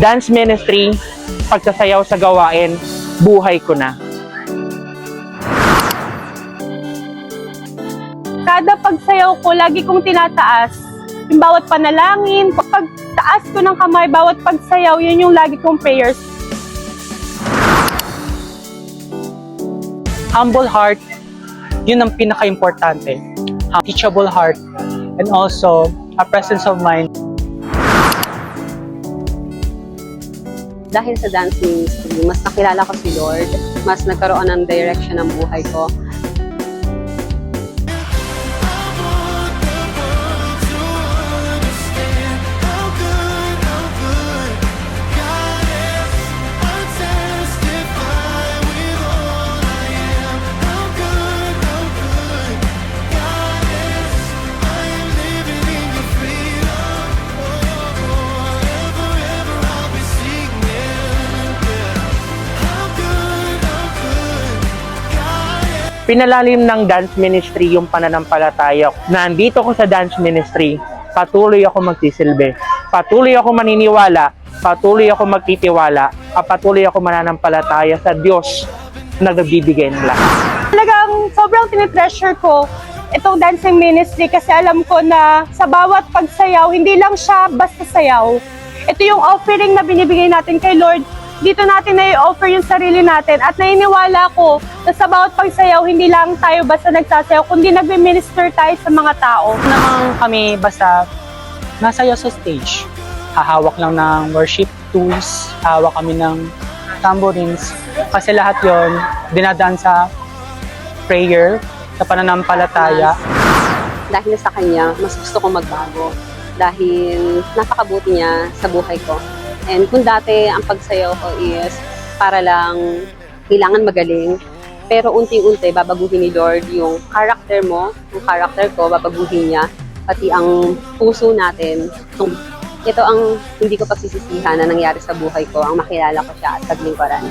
Dance ministry, pagsasayaw sa gawain, buhay ko na. Kada pagsayaw ko, lagi kong tinataas yung bawat panalangin. Pagtaas ko ng kamay, bawat pagsayaw, yun yung lagi kong prayers. Humble heart, yun ang pinaka-importante. Teachable heart, and also a presence of mind. Dahil sa dance ministry, mas nakilala ko si Lord, mas nagkaroon ng direction ng buhay ko. Pinalalim ng dance ministry yung pananampalataya. Nandito ko sa dance ministry, patuloy ako magsisilbi. Patuloy ako maniniwala, patuloy ako magtitiwala, at patuloy ako mananampalataya sa Diyos na nagbibigay ng lahat. Talagang sobrang tinitreasure ko itong dancing ministry kasi alam ko na sa bawat pagsayaw, hindi lang siya basta sayaw. Ito yung offering na binibigay natin kay Lord. Dito natin na i-offer yung sarili natin at naniniwala ko na sa bawat pagsayaw, hindi lang tayo basta nagsasayaw, kundi nagme-minister tayo sa mga tao. Namang kami basta nasayaw sa stage. Hahawak lang ng worship tools, hawak kami ng tambourines. Kasi lahat yon dinadaan sa prayer, sa pananampalataya. Dahil sa Kanya, mas gusto kong magbago. Dahil napakabuti niya sa buhay ko. And kung dati ang pagsayaw ko is para lang kailangan magaling, pero unti-unti babaguhin ni Lord yung character mo, yung character ko, babaguhin niya, pati ang puso natin. Ito ang hindi ko pagsisisihan na nangyari sa buhay ko, ang makilala ko siya at paglingkuran.